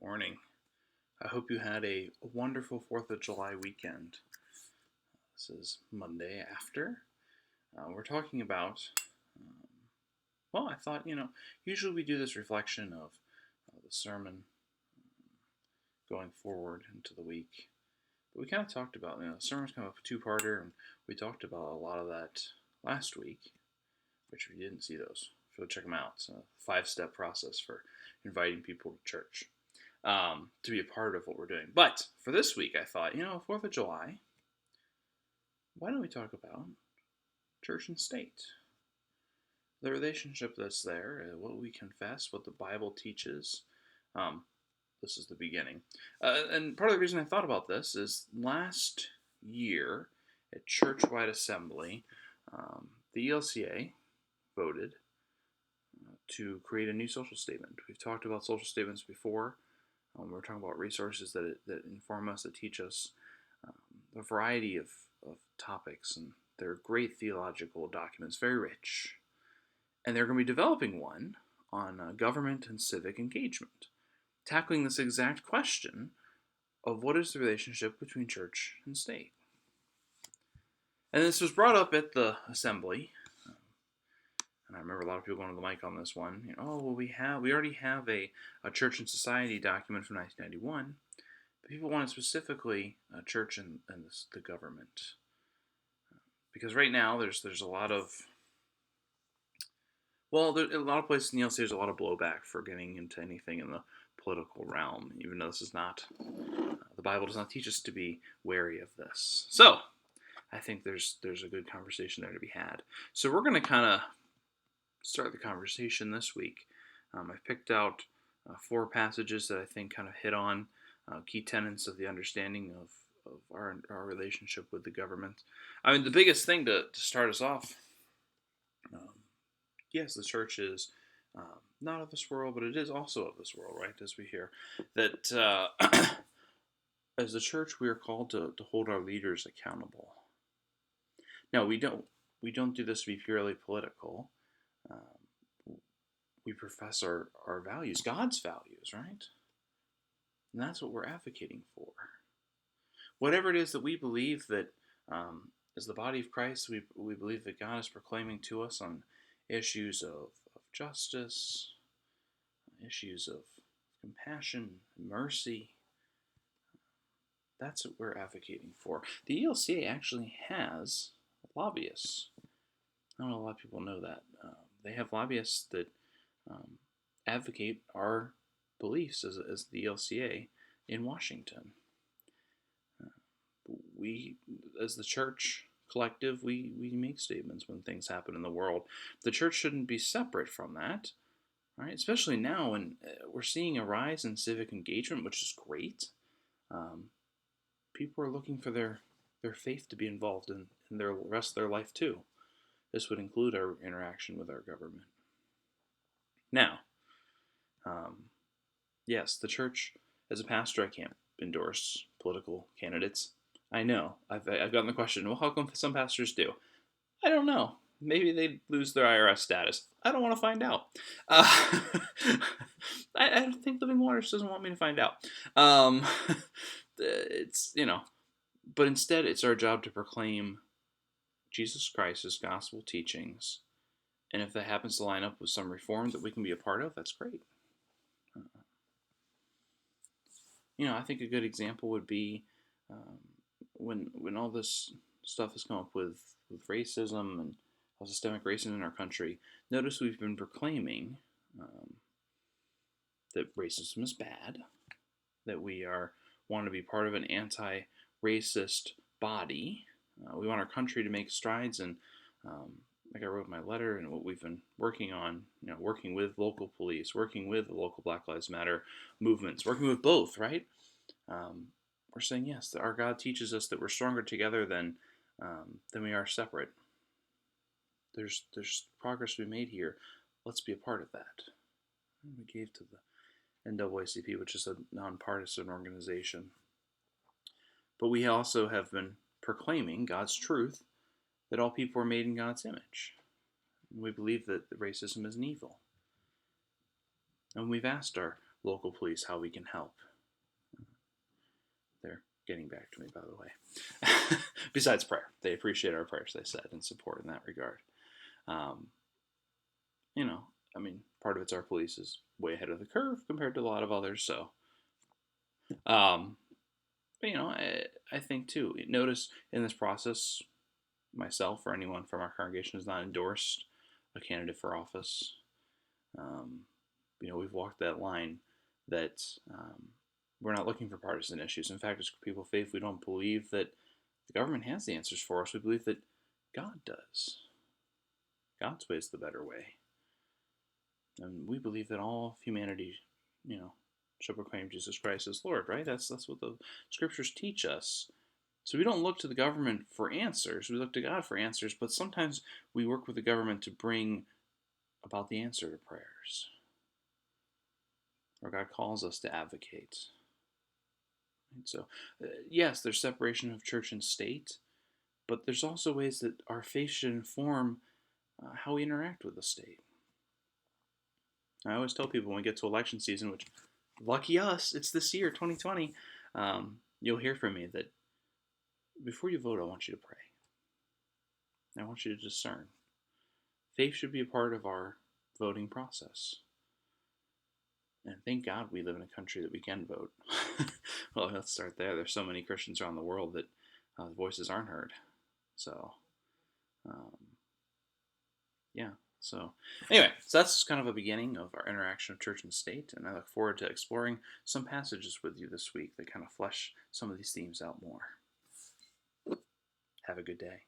Morning. I hope you had a wonderful 4th of July weekend. This is Monday after. We're talking about, um, I thought, usually we do this reflection of the sermon going forward into the week. But we kind of talked about, the sermon's kind of a two-parter, and we talked about a lot of that last week, which if you didn't see those, go check them out. It's a 5-step process for inviting people to church. To be a part of what we're doing. But for this week, I thought, 4th of July, why don't we talk about church and state? The relationship that's there, what we confess, what the Bible teaches. This is the beginning. And part of the reason I thought about this is last year at Churchwide Assembly, the ELCA voted to create a new social statement. We've talked about social statements before. We're talking about resources that inform us, that teach us a variety of topics, and they're great theological documents, very rich. And they're going to be developing one on government and civic engagement, tackling this exact question of what is the relationship between church and state. And this was brought up at the assembly. And I remember a lot of people going to the mic on this one. We already have a church and society document from 1991. But people wanted specifically church and the government, because right now there's a lot of a lot of places in the ELCA there's a lot of blowback for getting into anything in the political realm, even though this is not the Bible does not teach us to be wary of this. So I think there's a good conversation there to be had. So we're going to kind of start the conversation this week. I've picked out 4 passages that I think kind of hit on key tenets of the understanding of our relationship with the government. I mean, the biggest thing to start us off, yes, the church is not of this world, but it is also of this world, right? As we hear that as the church, we are called to hold our leaders accountable. Now, we don't do this to be purely political. We profess our values, God's values, right? And that's what we're advocating for. Whatever it is that we believe that as the body of Christ, we believe that God is proclaiming to us on issues of justice, issues of compassion, mercy. That's what we're advocating for. The ELCA actually has lobbyists. I don't know a lot of people know that. They have lobbyists that advocate our beliefs as the ELCA in Washington. We, as the church collective, we make statements when things happen in the world. The church shouldn't be separate from that, right? Especially now when we're seeing a rise in civic engagement, which is great. People are looking for their faith to be involved in the rest of their life too. This would include our interaction with our government. Now, yes, the church, as a pastor, I can't endorse political candidates. I know. I've gotten the question, well, how come some pastors do? I don't know. Maybe they lose their IRS status. I don't want to find out. I think Living Waters doesn't want me to find out. It's, but instead it's our job to proclaim Jesus Christ's gospel teachings. And if that happens to line up with some reform that we can be a part of, that's great. I think a good example would be when all this stuff has come up with racism and systemic racism in our country. Notice we've been proclaiming that racism is bad, that we want to be part of an anti-racist body. We want our country to make strides, and like I wrote in my letter, and what we've been working on, working with local police, working with the local Black Lives Matter movements, working with both, right? We're saying yes, that our God teaches us that we're stronger together than we are separate. There's progress to be made here. Let's be a part of that. We gave to the NAACP, which is a nonpartisan organization. But we also have been proclaiming God's truth, that all people are made in God's image. And we believe that racism is an evil. And we've asked our local police how we can help. They're getting back to me, by the way. Besides prayer, they appreciate our prayers, they said, and support in that regard. Um, you know, I mean, part of it's our police is way ahead of the curve compared to a lot of others. So, um, but I think too. Notice in this process, myself or anyone from our congregation has not endorsed a candidate for office. Um, we've walked that line that we're not looking for partisan issues. In fact, as people of faith, we don't believe that the government has the answers for us. We believe that God does. God's way is the better way. And we believe that all of humanity, shall proclaim Jesus Christ as Lord, right? That's what the scriptures teach us. So we don't look to the government for answers. We look to God for answers, but sometimes we work with the government to bring about the answer to prayers. Or God calls us to advocate. And so, yes, there's separation of church and state, but there's also ways that our faith should inform how we interact with the state. I always tell people when we get to election season, which, lucky us, it's this year, 2020, you'll hear from me that before you vote, I want you to pray. I want you to discern. Faith should be a part of our voting process. And thank God we live in a country that we can vote. Well, let's start there. There's so many Christians around the world that the voices aren't heard. So, yeah. So, anyway, so that's kind of a beginning of our interaction of church and state. And I look forward to exploring some passages with you this week that kind of flesh some of these themes out more. Have a good day.